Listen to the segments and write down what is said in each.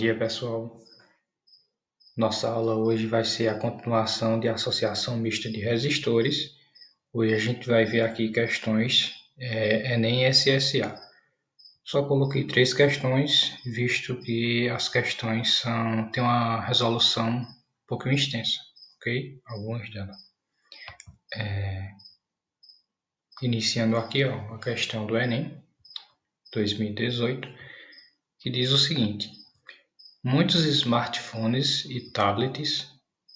Bom dia, pessoal. Nossa aula hoje vai ser a continuação de associação mista de resistores. Hoje a gente vai ver aqui questões Enem e SSA. Só coloquei 3 questões, visto que as questões têm uma resolução um pouquinho extensa, ok? Algumas delas. Iniciando aqui, a questão do Enem 2018, que diz o seguinte: muitos smartphones e tablets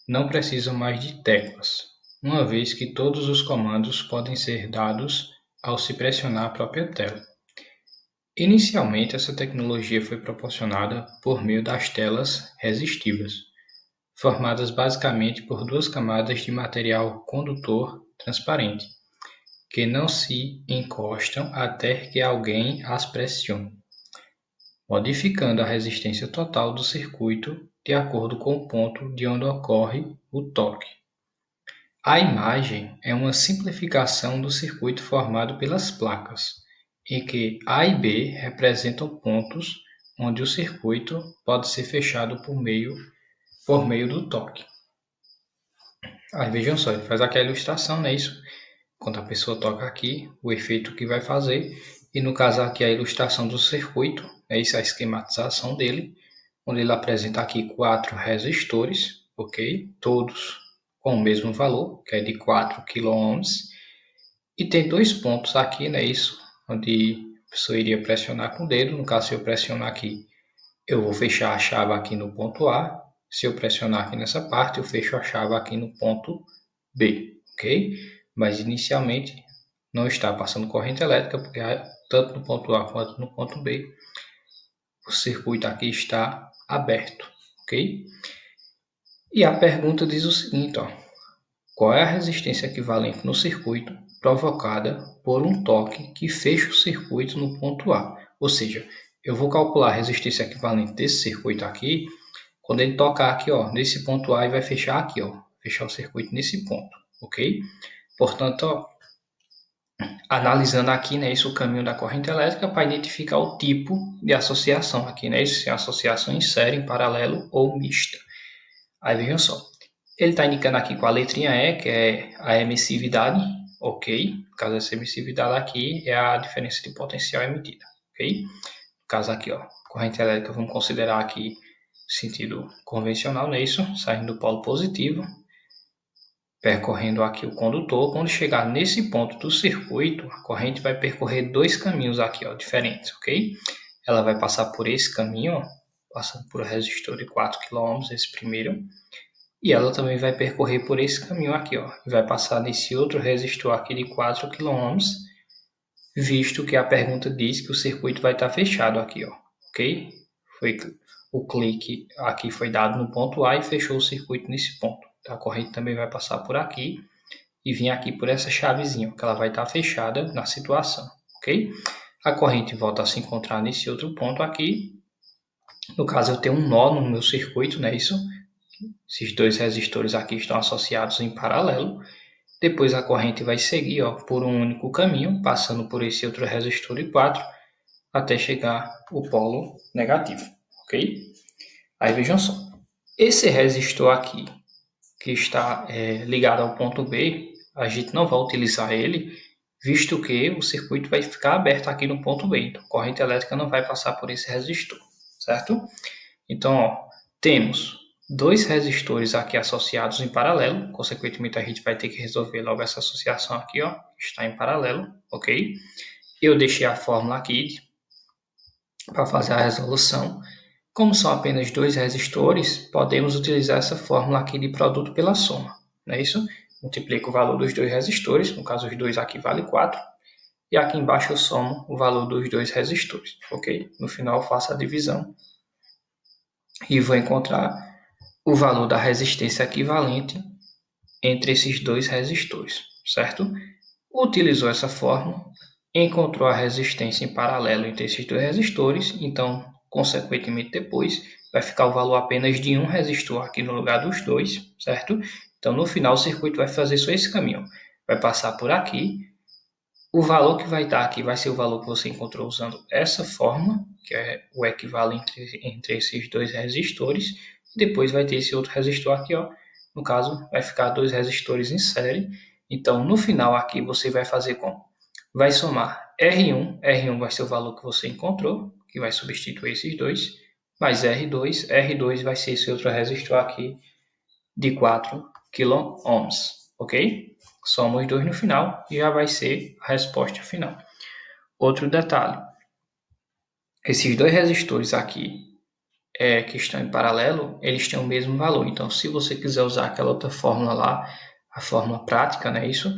não precisam mais de teclas, uma vez que todos os comandos podem ser dados ao se pressionar a própria tela. Inicialmente, essa tecnologia foi proporcionada por meio das telas resistivas, formadas basicamente por 2 camadas de material condutor transparente, que não se encostam até que alguém as pressione, modificando a resistência total do circuito de acordo com o ponto de onde ocorre o toque. A imagem é uma simplificação do circuito formado pelas placas, em que A e B representam pontos onde o circuito pode ser fechado por meio do toque. Aí vejam só, ele faz aqui a ilustração, né? Isso, quando a pessoa toca aqui, o efeito que vai fazer, e no caso aqui a ilustração do circuito, é isso, a esquematização dele, onde ele apresenta aqui 4 resistores, ok? Todos com o mesmo valor, que é de 4 kΩ, e tem 2 pontos aqui, né? Isso, onde a pessoa iria pressionar com o dedo. No caso, se eu pressionar aqui, eu vou fechar a chave aqui no ponto A. Se eu pressionar aqui nessa parte, eu fecho a chave aqui no ponto B, ok? Mas inicialmente não está passando corrente elétrica, porque tanto no ponto A quanto no ponto B, o circuito aqui está aberto, ok? E a pergunta diz o seguinte, ó: qual é a resistência equivalente no circuito provocada por um toque que fecha o circuito no ponto A? Ou seja, eu vou calcular a resistência equivalente desse circuito aqui quando ele tocar aqui, ó, nesse ponto A, e vai fechar aqui, ó, fechar o circuito nesse ponto, ok? Portanto, ó, analisando aqui, né, isso, o caminho da corrente elétrica para identificar o tipo de associação aqui, né, isso, se é associação em série, em paralelo ou mista. Aí vejam só, ele está indicando aqui com a letrinha E, que é a emissividade, ok? No caso, essa emissividade aqui é a diferença de potencial emitida, ok? No caso aqui, ó, corrente elétrica, vamos considerar aqui sentido convencional, não é isso? Saindo do polo positivo, percorrendo aqui o condutor. Quando chegar nesse ponto do circuito, a corrente vai percorrer 2 caminhos aqui, ó, diferentes, ok? Ela vai passar por esse caminho, ó, passando por um resistor de 4 kΩ, esse primeiro, e ela também vai percorrer por esse caminho aqui, ó, e vai passar nesse outro resistor aqui de 4 kΩ, visto que a pergunta diz que o circuito vai estar fechado aqui, ó, ok? O clique aqui foi dado no ponto A e fechou o circuito nesse ponto. A corrente também vai passar por aqui e vir aqui por essa chavezinha, que ela vai estar fechada na situação, ok? A corrente volta a se encontrar nesse outro ponto aqui. No caso, eu tenho um nó no meu circuito, né? Isso. Esses 2 resistores aqui estão associados em paralelo. Depois a corrente vai seguir, ó, por um único caminho, passando por esse outro resistor de 4, até chegar o polo negativo, ok? Aí vejam só, esse resistor aqui, que está ligado ao ponto B, a gente não vai utilizar ele, visto que o circuito vai ficar aberto aqui no ponto B, então a corrente elétrica não vai passar por esse resistor, certo? Então, ó, temos 2 resistores aqui associados em paralelo, consequentemente a gente vai ter que resolver logo essa associação aqui, ó, está em paralelo, ok? Eu deixei a fórmula aqui para fazer a resolução. Como são apenas 2 resistores, podemos utilizar essa fórmula aqui de produto pela soma, não é isso? Multiplico o valor dos 2 resistores, no caso os 2 aqui vale 4, e aqui embaixo eu somo o valor dos 2 resistores, ok? No final eu faço a divisão e vou encontrar o valor da resistência equivalente entre esses 2 resistores, certo? Utilizou essa fórmula, encontrou a resistência em paralelo entre esses 2 resistores, então, consequentemente depois, vai ficar o valor apenas de um resistor aqui no lugar dos 2, certo? Então, no final, o circuito vai fazer só esse caminho. Vai passar por aqui, O valor que vai estar aqui vai ser o valor que você encontrou usando essa fórmula, que é o equivalente entre esses dois resistores. Depois vai ter esse outro resistor aqui, ó. No caso, vai ficar dois resistores em série. Então, no final aqui, você vai fazer como? Vai somar R1 vai ser o valor que você encontrou, que vai substituir esses dois, mais R2 vai ser esse outro resistor aqui de 4 kΩ, ok? Soma os dois no final e já vai ser a resposta final. Outro detalhe, esses dois resistores aqui que estão em paralelo, eles têm o mesmo valor. Então, se você quiser usar aquela outra fórmula lá, a fórmula prática, né, isso,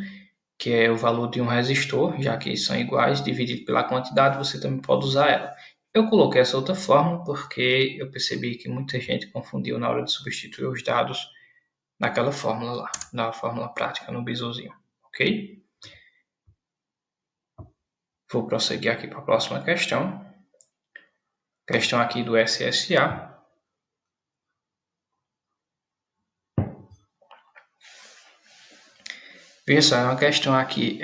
que é o valor de um resistor, já que eles são iguais, dividido pela quantidade, você também pode usar ela. Eu coloquei essa outra fórmula porque eu percebi que muita gente confundiu na hora de substituir os dados naquela fórmula lá, na fórmula prática, no bisozinho, ok? Vou prosseguir aqui para a próxima questão. Questão aqui do SSA. Veja só, é uma questão aqui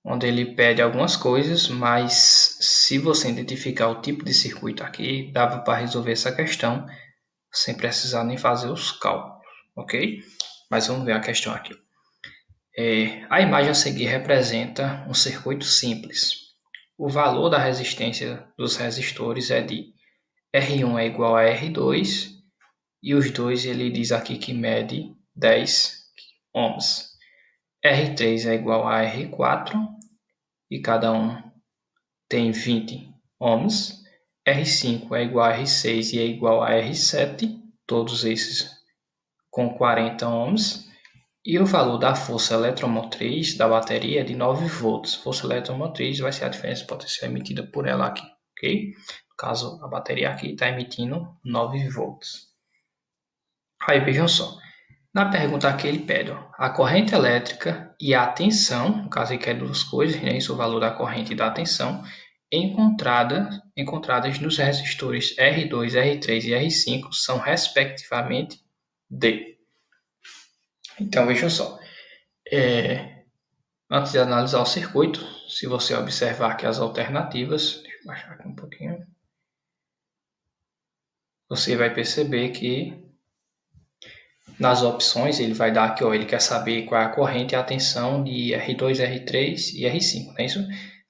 onde ele pede algumas coisas, mas se você identificar o tipo de circuito aqui, dava para resolver essa questão sem precisar nem fazer os cálculos, ok? Mas vamos ver a questão aqui. A imagem a seguir representa um circuito simples. O valor da resistência dos resistores é de R1 é igual a R2 e os dois ele diz aqui que mede 10 ohms. R3 é igual a R4 e cada um tem 20 ohms. R5 é igual a R6 e é igual a R7, todos esses com 40 ohms. E o valor da força eletromotriz da bateria é de 9 volts. Força eletromotriz vai ser a diferença potencial emitida por ela aqui, ok? No caso, a bateria aqui está emitindo 9 volts. Aí vejam só, na pergunta aqui ele pede a corrente elétrica e a tensão, no caso aqui é duas coisas, né? Isso é o valor da corrente e da tensão, encontradas nos resistores R2, R3 e R5 são respectivamente D. Então vejam só, antes de analisar o circuito, se você observar aqui as alternativas, deixa eu baixar aqui um pouquinho, você vai perceber que nas opções ele vai dar aqui, ó, ele quer saber qual é a corrente e a tensão de R2, R3 e R5, não é isso?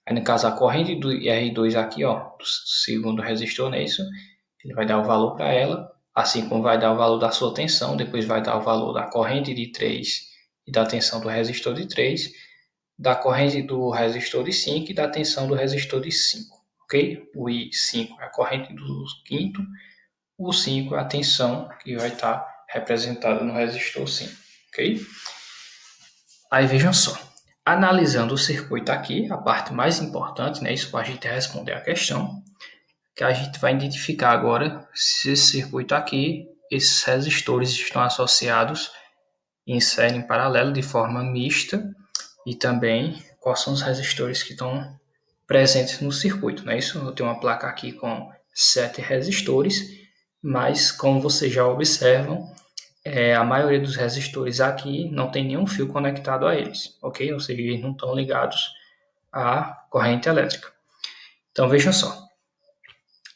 Aí no caso a corrente do R2 aqui, ó, do segundo resistor, não é isso? Ele vai dar o valor para ela, assim como vai dar o valor da sua tensão, depois vai dar o valor da corrente de 3 e da tensão do resistor de 3, da corrente do resistor de 5 e da tensão do resistor de 5, ok? O I5 é a corrente do quinto, o 5 é a tensão que vai estar representada no resistor 5, ok? Aí vejam só, analisando o circuito aqui, a parte mais importante, né, isso para a gente responder a questão, que a gente vai identificar agora se esse circuito aqui, esses resistores estão associados em série em paralelo de forma mista e também quais são os resistores que estão presentes no circuito, não é isso? Eu tenho uma placa aqui com 7 resistores, mas como vocês já observam, a maioria dos resistores aqui não tem nenhum fio conectado a eles, ok? Ou seja, eles não estão ligados à corrente elétrica. Então vejam só,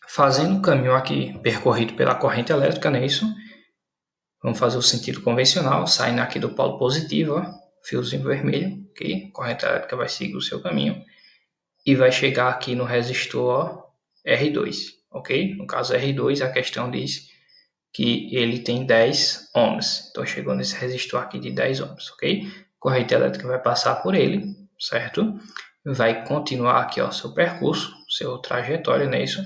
fazendo o caminho aqui percorrido pela corrente elétrica, não é isso? Vamos fazer o sentido convencional, saindo aqui do polo positivo, ó, fiozinho vermelho, ok? A corrente elétrica vai seguir o seu caminho e vai chegar aqui no resistor R2, ok? No caso R2, a questão diz que ele tem 10 ohms. Então chegou nesse resistor aqui de 10 ohms, ok? Corrente elétrica vai passar por ele, certo? Vai continuar aqui o seu percurso, seu trajetório, não é isso?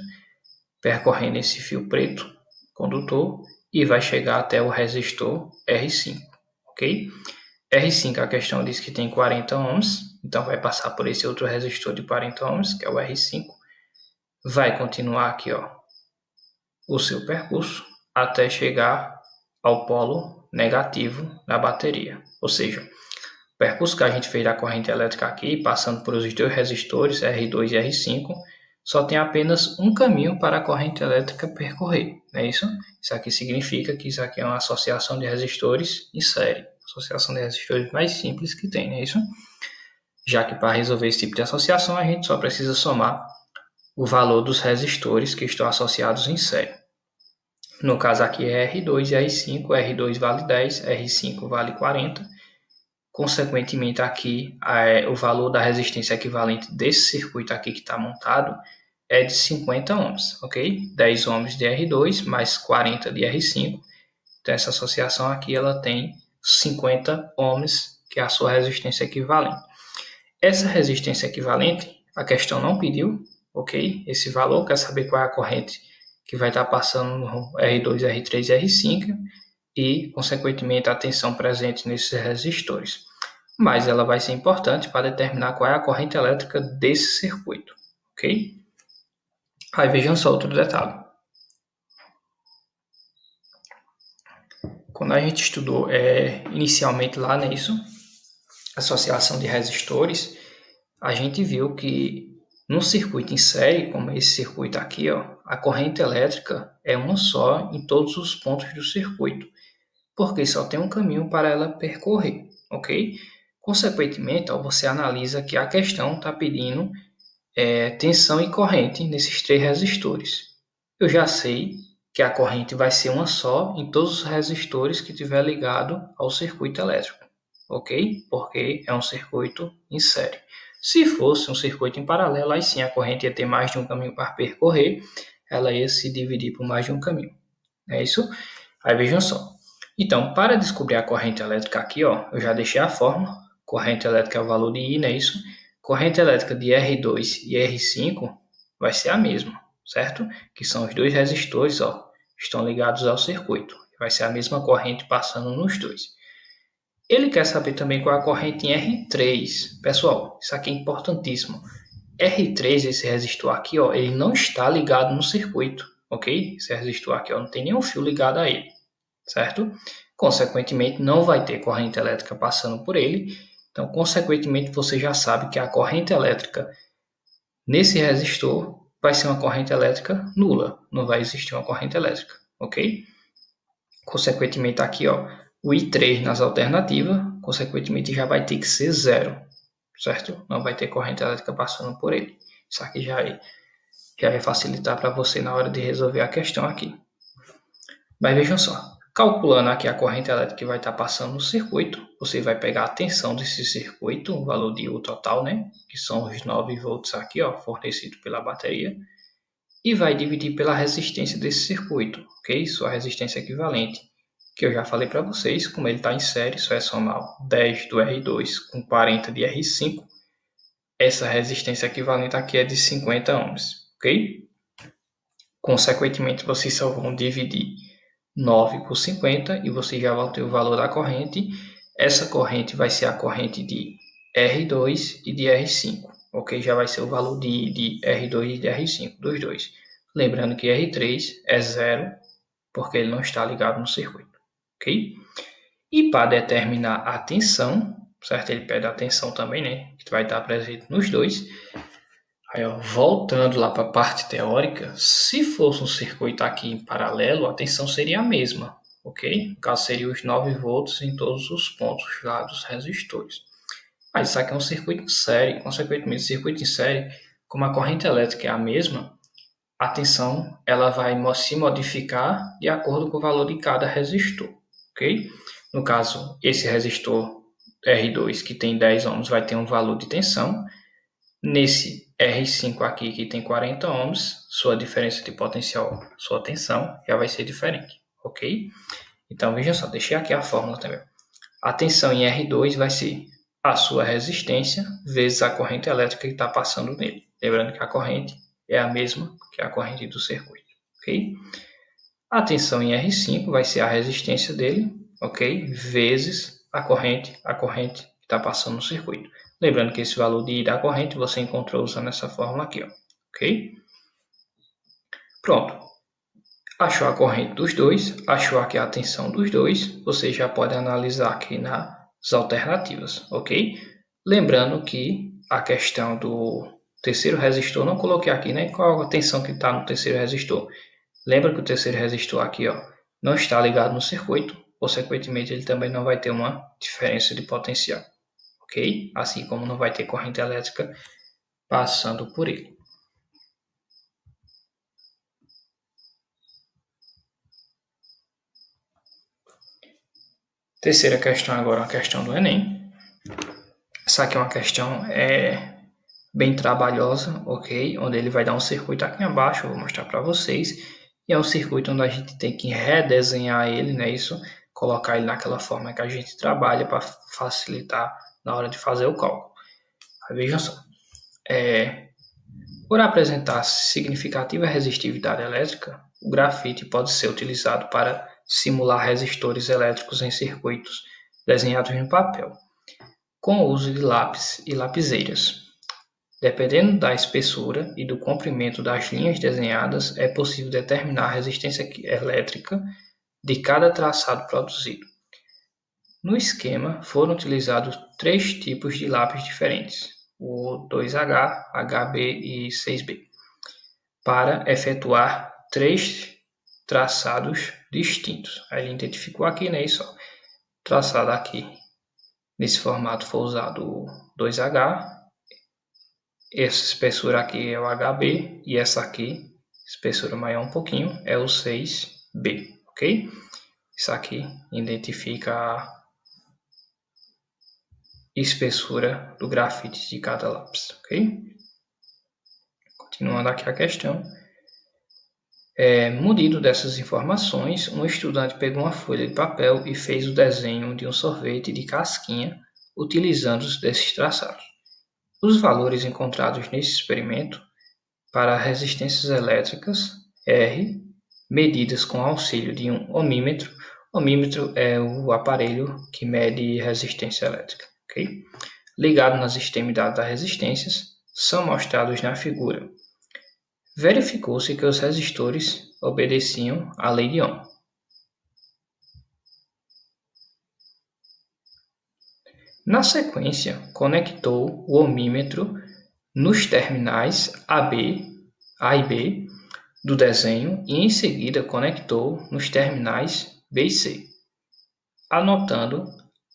Percorrendo esse fio preto, condutor, e vai chegar até o resistor R5, ok? R5, a questão diz que tem 40 ohms, então vai passar por esse outro resistor de 40 ohms, que é o R5. Vai continuar aqui, ó, o seu percurso até chegar ao polo negativo da bateria. Ou seja, o percurso que a gente fez da corrente elétrica aqui, passando por os dois resistores, R2 e R5, só tem apenas um caminho para a corrente elétrica percorrer, não é isso? Isso aqui significa que isso aqui é uma associação de resistores em série, associação de resistores mais simples que tem, não é isso? já que para resolver esse tipo de associação a gente só precisa somar o valor dos resistores que estão associados em série. No caso aqui é R2 e R5, R2 vale 10, R5 vale 40. Consequentemente aqui o valor da resistência equivalente desse circuito aqui que está montado é de 50 ohms, ok? 10 ohms de R2 mais 40 de R5. Então essa associação aqui ela tem 50 ohms, que é a sua resistência equivalente. Essa resistência equivalente, a questão não pediu, ok? Esse valor, quer saber qual é a corrente que vai estar passando no R2, R3 e R5 e, consequentemente, a tensão presente nesses resistores. Mas ela vai ser importante para determinar qual é a corrente elétrica desse circuito, ok? Aí vejam só outro detalhe. Quando a gente estudou inicialmente lá nisso, associação de resistores, a gente viu que no circuito em série, como esse circuito aqui, ó, a corrente elétrica é uma só em todos os pontos do circuito, porque só tem um caminho para ela percorrer, ok? Consequentemente, ó, você analisa que a questão está pedindo tensão e corrente nesses 3 resistores. Eu já sei que a corrente vai ser uma só em todos os resistores que estiver ligado ao circuito elétrico, ok? Porque é um circuito em série. Se fosse um circuito em paralelo, aí sim a corrente ia ter mais de um caminho para percorrer, ela ia se dividir por mais de um caminho. É isso? Aí vejam só. Então, para descobrir a corrente elétrica aqui, ó, eu já deixei a fórmula. Corrente elétrica é o valor de I, não é isso? Corrente elétrica de R2 e R5 vai ser a mesma, certo? Que são os dois resistores, ó, estão ligados ao circuito. Vai ser a mesma corrente passando nos dois. Ele quer saber também qual é a corrente em R3. Pessoal, isso aqui é importantíssimo. R3, esse resistor aqui, ó, ele não está ligado no circuito, ok? Esse resistor aqui, ó, não tem nenhum fio ligado a ele, certo? Consequentemente, não vai ter corrente elétrica passando por ele. Então, consequentemente, você já sabe que a corrente elétrica nesse resistor vai ser uma corrente elétrica nula. Não vai existir uma corrente elétrica, ok? Consequentemente, aqui, ó, o I3 nas alternativas, consequentemente, já vai ter que ser zero, certo? Não vai ter corrente elétrica passando por ele. Isso aqui já vai facilitar para você na hora de resolver a questão aqui. Mas vejam só, calculando aqui a corrente elétrica que vai estar passando no circuito, você vai pegar a tensão desse circuito, o valor de U total, né? Que são os 9 volts aqui, ó, fornecido pela bateria, e vai dividir pela resistência desse circuito, ok? Sua resistência equivalente, que eu já falei para vocês, como ele está em série, só é somar 10 do R2 com 40 de R5. Essa resistência equivalente aqui é de 50 ohms, ok? Consequentemente, vocês só vão dividir 9 por 50 e você já vai ter o valor da corrente. Essa corrente vai ser a corrente de R2 e de R5, ok? Já vai ser o valor de R2 e de R5, dos dois. Lembrando que R3 é zero, porque ele não está ligado no circuito, ok? E para determinar a tensão, certo? Ele pede a tensão também, né? Que vai estar presente nos dois. Aí, ó, voltando lá para a parte teórica, se fosse um circuito aqui em paralelo, a tensão seria a mesma, ok? No caso, seria os 9 volts em todos os pontos lá dos resistores. Mas isso aqui é um circuito em série, consequentemente, circuito em série, como a corrente elétrica é a mesma, a tensão ela vai se modificar de acordo com o valor de cada resistor, ok? No caso, esse resistor R2, que tem 10 ohms, vai ter um valor de tensão. Nesse R5 aqui, que tem 40 ohms, sua diferença de potencial, sua tensão, já vai ser diferente, ok? Então, veja só, deixei aqui a fórmula também. A tensão em R2 vai ser a sua resistência vezes a corrente elétrica que está passando nele. Lembrando que a corrente é a mesma que a corrente do circuito, ok? A tensão em R5 vai ser a resistência dele, ok? Vezes a corrente que está passando no circuito. Lembrando que esse valor de I da corrente você encontrou usando essa fórmula aqui, ó, ok? Pronto. Achou a corrente dos dois, achou aqui a tensão dos dois, você já pode analisar aqui nas alternativas, ok? Lembrando que a questão do terceiro resistor, não coloquei aqui, né? Qual a tensão que está no terceiro resistor. Lembra que o terceiro resistor aqui, ó, não está ligado no circuito, consequentemente ele também não vai ter uma diferença de potencial, ok? Assim como não vai ter corrente elétrica passando por ele. Terceira questão agora, uma questão do Enem. Essa aqui é uma questão bem trabalhosa, ok? Onde ele vai dar um circuito aqui abaixo, eu vou mostrar para vocês. E é um circuito onde a gente tem que redesenhar ele, né? Isso, colocar ele naquela forma que a gente trabalha para facilitar na hora de fazer o cálculo. Aí, vejam só. Por apresentar significativa resistividade elétrica, o grafite pode ser utilizado para simular resistores elétricos em circuitos desenhados no papel, com o uso de lápis e lapiseiras. Dependendo da espessura e do comprimento das linhas desenhadas, é possível determinar a resistência elétrica de cada traçado produzido. No esquema, foram utilizados 3 tipos de lápis diferentes, o 2H, HB e 6B, para efetuar 3 traçados distintos. Aí ele identificou aqui, né? Isso, ó. Traçado aqui, nesse formato foi usado o 2H, essa espessura aqui é o HB e essa aqui, espessura maior um pouquinho, é o 6B, ok? Isso aqui identifica a espessura do grafite de cada lápis, ok? Continuando aqui a questão. Munido dessas informações, um estudante pegou uma folha de papel e fez o desenho de um sorvete de casquinha utilizando desses traçados. Os valores encontrados nesse experimento para resistências elétricas R, medidas com auxílio de um ohmímetro. Ohmímetro é o aparelho que mede resistência elétrica, ok? Ligado nas extremidades das resistências, são mostrados na figura. Verificou-se que os resistores obedeciam à lei de Ohm. Na sequência, conectou o ohmímetro nos terminais A e B do desenho e em seguida conectou nos terminais B e C, anotando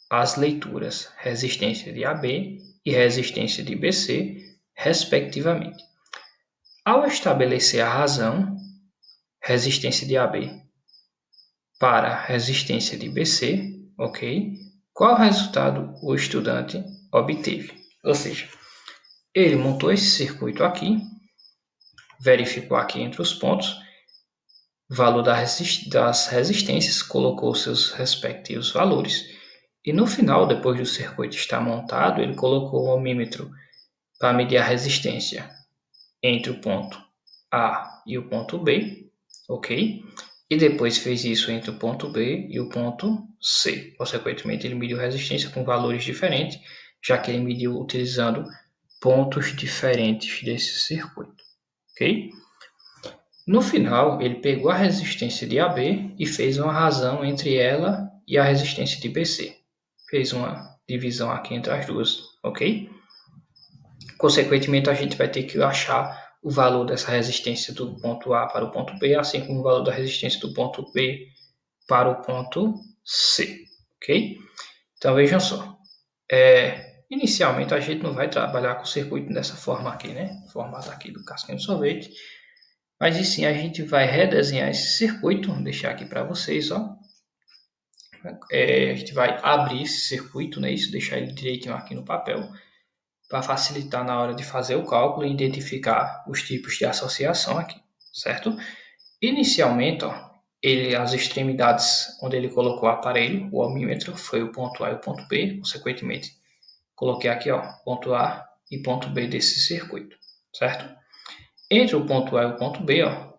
as leituras resistência de AB e resistência de BC, respectivamente. Ao estabelecer a razão, resistência de AB para resistência de BC, ok? Qual resultado o estudante obteve? Ou seja, ele montou esse circuito aqui, verificou aqui entre os pontos, valor das resistências, colocou seus respectivos valores, e no final, depois do circuito estar montado, ele colocou o ohmímetro para medir a resistência entre o ponto A e o ponto B, ok? E depois fez isso entre o ponto B e o ponto C. Consequentemente, ele mediu resistência com valores diferentes, já que ele mediu utilizando pontos diferentes desse circuito, ok? No final, ele pegou a resistência de AB e fez uma razão entre ela e a resistência de BC. Fez uma divisão aqui entre as duas, ok? Consequentemente, a gente vai ter que achar o valor dessa resistência do ponto A para o ponto B, assim como o valor da resistência do ponto B para o ponto C, ok? Então, vejam só. Inicialmente, a gente não vai trabalhar com o circuito dessa forma aqui, né? Formato aqui do casquinho de sorvete. Mas, e sim, a gente vai redesenhar esse circuito. Vou deixar aqui para vocês, ó. A gente vai abrir esse circuito, né? Isso, deixar ele direitinho aqui no papel, para facilitar na hora de fazer o cálculo e identificar os tipos de associação aqui, certo? Inicialmente, ó, as extremidades onde ele colocou o aparelho, o ohmímetro, foi o ponto A e o ponto B, consequentemente, coloquei aqui, ó, ponto A e ponto B desse circuito, certo? Entre o ponto A e o ponto B, ó,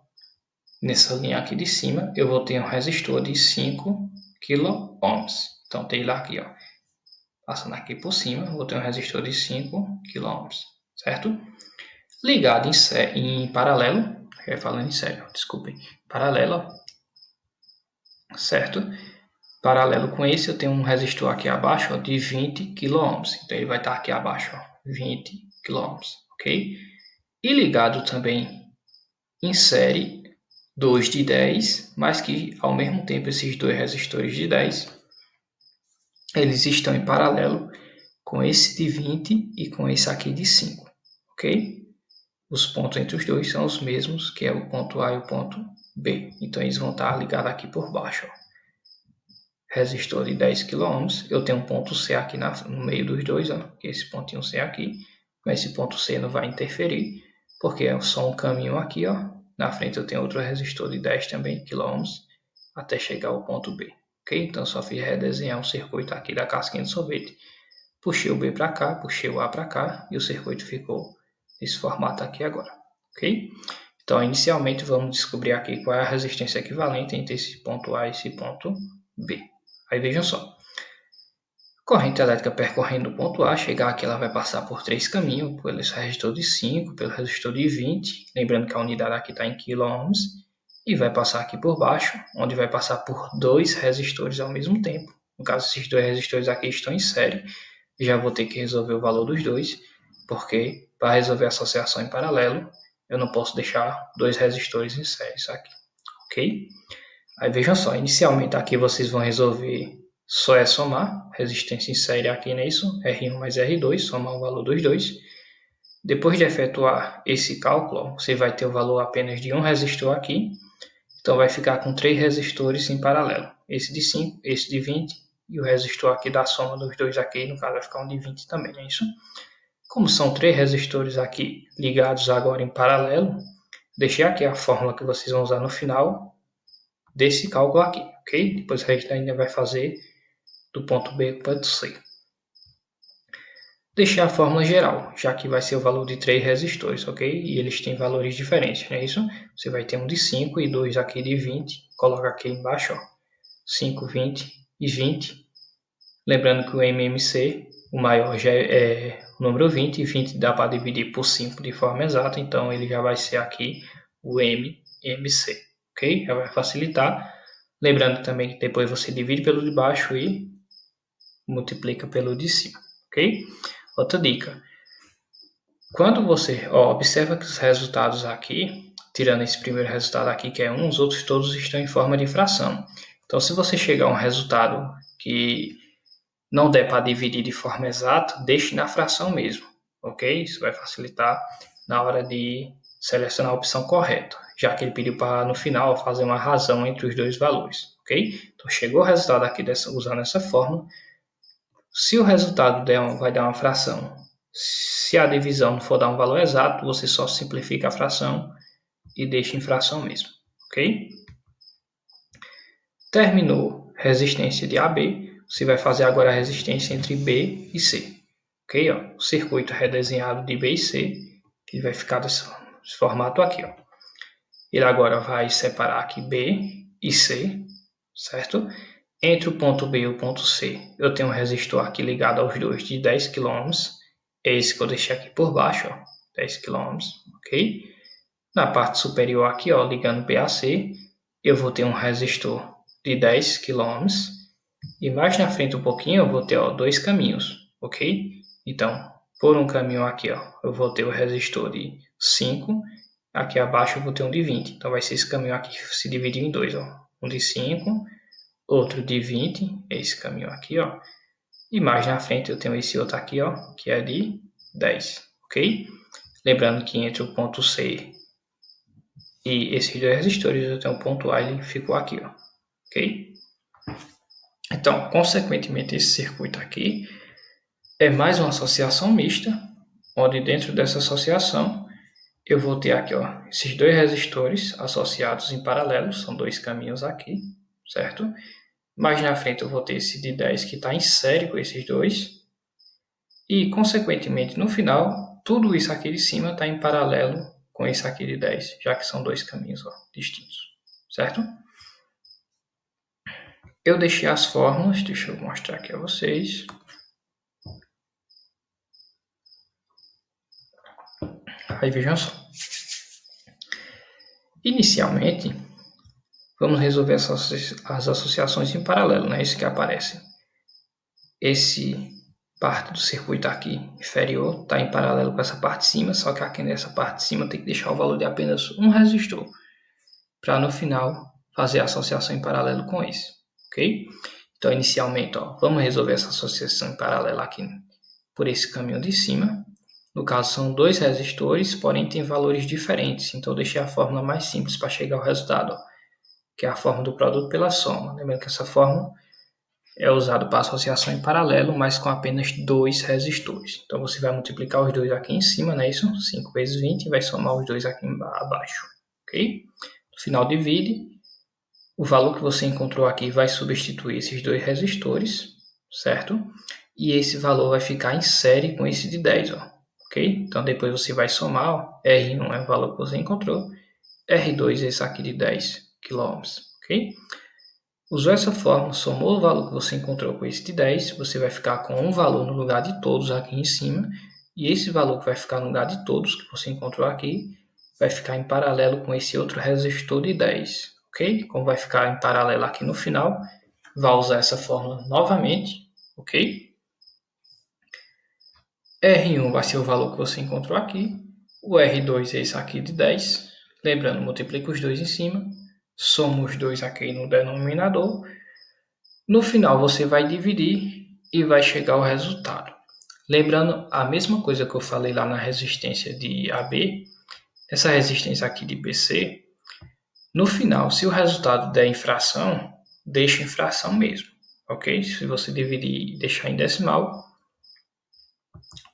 nessa linha aqui de cima, eu vou ter um resistor de 5 kΩ. Então, tem lá aqui, ó, passando aqui por cima, vou ter um resistor de 5 kΩ, certo? Ligado em paralelo, falando em sério, desculpem, paralelo, certo? Paralelo com esse, eu tenho um resistor aqui abaixo, ó, de 20 kΩ. Então, ele vai estar aqui abaixo, ó, 20 kΩ, ok? E ligado também em série, 2 de 10, mas que, ao mesmo tempo, esses dois resistores de 10, eles estão em paralelo com esse de 20 e com esse aqui de 5, ok? Os pontos entre os dois são os mesmos, que é o ponto A e o ponto B. Então, eles vão estar ligados aqui por baixo. Ó. Resistor de 10 kΩ, eu tenho um ponto C aqui no meio dos dois, ó, que é esse pontinho C aqui, mas esse ponto C não vai interferir, porque é só um caminho aqui, ó. Na frente eu tenho outro resistor de 10 também kΩ, até chegar ao ponto B, ok? Então, só fiz redesenhar um circuito aqui da casquinha de sorvete, puxei o B para cá, puxei o A para cá, e o circuito ficou nesse formato aqui agora, ok? Então, inicialmente, vamos descobrir aqui qual é a resistência equivalente entre esse ponto A e esse ponto B. Aí vejam só, corrente elétrica percorrendo o ponto A, chegar aqui ela vai passar por 3 caminhos, pelo resistor de 5, pelo resistor de 20, lembrando que a unidade aqui está em quilômetros, e vai passar aqui por baixo, onde vai passar por 2 resistores ao mesmo tempo. No caso, esses 2 resistores aqui estão em série, já vou ter que resolver o valor dos dois, porque para resolver a associação em paralelo, eu não posso deixar 2 resistores em série, isso aqui, ok? Aí vejam só, inicialmente aqui vocês vão resolver, só é somar, resistência em série aqui, não é isso? R1 mais R2, somar o valor dos dois. Depois de efetuar esse cálculo, você vai ter o valor apenas de um resistor aqui, então vai ficar com 3 resistores em paralelo, esse de 5, esse de 20, e o resistor aqui da soma dos dois aqui, no caso vai ficar um de 20 também, não é isso? Como são 3 resistores aqui ligados agora em paralelo, deixei aqui a fórmula que vocês vão usar no final, desse cálculo aqui, ok? Depois a gente ainda vai fazer do ponto B para o ponto C. Deixei a fórmula geral, já que vai ser o valor de 3 resistores, ok? E eles têm valores diferentes, não é isso? Você vai ter um de 5 e 2 aqui de 20. Coloca aqui embaixo, ó, 5, 20 e 20. Lembrando que o MMC, o maior já é o número 20, e 20 dá para dividir por 5 de forma exata, então ele já vai ser aqui o MMC, ok? Já vai facilitar. Lembrando também que depois você divide pelo de baixo e multiplica pelo de cima, ok? Outra dica. Quando você observa que os resultados aqui, tirando esse primeiro resultado aqui que é 1, os outros todos estão em forma de fração. Então, se você chegar a um resultado que não der para dividir de forma exata, deixe na fração mesmo, ok? Isso vai facilitar na hora de selecionar a opção correta, já que ele pediu para no final fazer uma razão entre os dois valores, ok? Então, chegou o resultado aqui usando essa fórmula. Se o resultado vai dar uma fração, se a divisão não for dar um valor exato, você só simplifica a fração e deixa em fração mesmo, ok? Terminou resistência de AB, você vai fazer agora a resistência entre B e C, ok? Ó, o circuito redesenhado de B e C, que vai ficar desse formato aqui, ó. Ele agora vai separar aqui B e C, certo? Entre o ponto B e o ponto C, eu tenho um resistor aqui ligado aos dois de 10 kΩ. É esse que eu deixei aqui por baixo, ó, 10 kΩ, ok? Na parte superior aqui, ó, ligando B a C, eu vou ter um resistor de 10 kΩ. E mais na frente um pouquinho, eu vou ter, ó, 2 caminhos, ok? Então, por um caminho aqui, ó, eu vou ter o resistor de 5. Aqui abaixo eu vou ter um de 20. Então, vai ser esse caminho aqui se dividir em dois, ó. Um de 5, outro de 20, esse caminho aqui, ó. E mais na frente eu tenho esse outro aqui, ó, que é de 10, ok? Lembrando que entre o ponto C e esses dois resistores eu tenho o ponto A, ele ficou aqui, ó, ok? Então, consequentemente, esse circuito aqui é mais uma associação mista, onde dentro dessa associação eu vou ter aqui, ó, esses dois resistores associados em paralelo, são dois caminhos aqui, certo? Mais na frente eu vou ter esse de 10 que está em série com esses dois. E, consequentemente, no final, tudo isso aqui de cima está em paralelo com esse aqui de 10, já que são dois caminhos, ó, distintos, certo? Eu deixei as fórmulas, deixa eu mostrar aqui a vocês. Aí vejam só. Inicialmente, vamos resolver as associações em paralelo, né? Isso que aparece. Esse parte do circuito aqui inferior está em paralelo com essa parte de cima, só que aqui nessa parte de cima tem que deixar o valor de apenas um resistor, para no final fazer a associação em paralelo com esse, ok? Então, inicialmente, ó, vamos resolver essa associação em paralelo aqui por esse caminho de cima. No caso, são dois resistores, porém tem valores diferentes. Então, eu deixei a fórmula mais simples para chegar ao resultado, ó, que é a fórmula do produto pela soma. Lembrando que essa fórmula é usada para associação em paralelo, mas com apenas dois resistores. Então, você vai multiplicar os dois aqui em cima, não é isso? 5 vezes 20 e vai somar os dois aqui abaixo. Ok? No final, divide. O valor que você encontrou aqui vai substituir esses dois resistores, certo? E esse valor vai ficar em série com esse de 10, ó. Ok? Então, depois você vai somar, ó, R1 é o valor que você encontrou, R2 é esse aqui de 10 km, ok? Usou essa fórmula, somou o valor que você encontrou com esse de 10, você vai ficar com um valor no lugar de todos aqui em cima, e esse valor que vai ficar no lugar de todos que você encontrou aqui, vai ficar em paralelo com esse outro resistor de 10, ok? Como vai ficar em paralelo aqui no final, vai usar essa fórmula novamente, ok? R1 vai ser o valor que você encontrou aqui, o R2 é esse aqui de 10, lembrando, multiplica os dois em cima, soma os dois aqui no denominador, no final você vai dividir e vai chegar ao resultado. Lembrando a mesma coisa que eu falei lá na resistência de AB, essa resistência aqui de BC, no final, se o resultado der em fração, deixa em fração mesmo, ok? Se você dividir e deixar em decimal,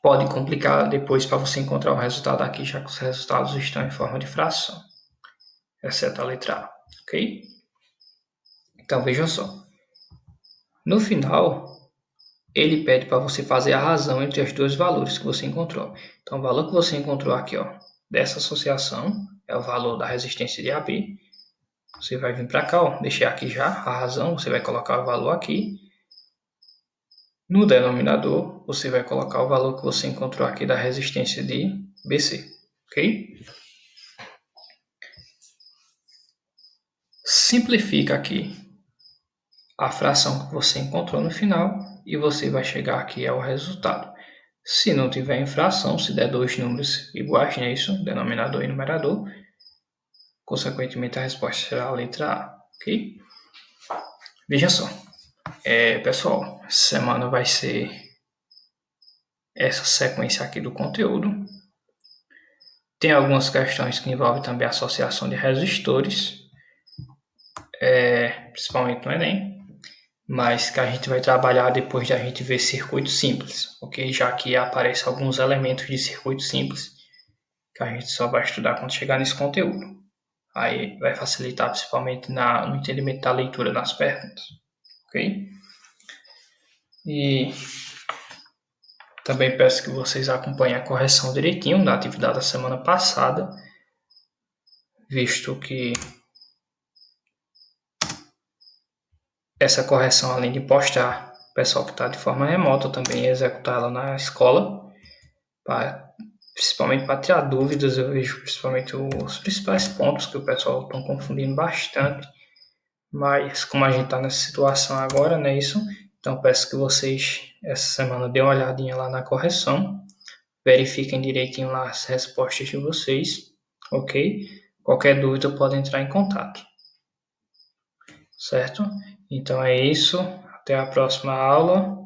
pode complicar depois para você encontrar o resultado aqui, já que os resultados estão em forma de fração, exceto a letra A, ok? Então, veja só. No final, ele pede para você fazer a razão entre os dois valores que você encontrou. Então, o valor que você encontrou aqui, ó, dessa associação, é o valor da resistência de AB. Você vai vir para cá, ó, deixar aqui já a razão, você vai colocar o valor aqui. No denominador, você vai colocar o valor que você encontrou aqui da resistência de BC, ok? Simplifica aqui a fração que você encontrou no final e você vai chegar aqui ao resultado. Se não tiver em fração, se der dois números iguais, não é isso? Denominador e numerador, consequentemente a resposta será a letra A, ok? Veja só, pessoal, essa semana vai ser essa sequência aqui do conteúdo. Tem algumas questões que envolvem também a associação de resistores, principalmente no Enem, mas que a gente vai trabalhar depois de a gente ver circuito simples, ok? Já que aparecem alguns elementos de circuito simples que a gente só vai estudar quando chegar nesse conteúdo. Aí vai facilitar principalmente no entendimento da leitura das perguntas, ok? E também peço que vocês acompanhem a correção direitinho da atividade da semana passada, visto que essa correção, além de postar o pessoal que está de forma remota, também executá-la na escola, principalmente para tirar dúvidas. Eu vejo principalmente os principais pontos que o pessoal está confundindo bastante, mas como a gente está nessa situação agora, não é isso? Então peço que vocês essa semana dêem uma olhadinha lá na correção, verifiquem direitinho lá as respostas de vocês, ok? Qualquer dúvida pode entrar em contato, certo? Então é isso, até a próxima aula.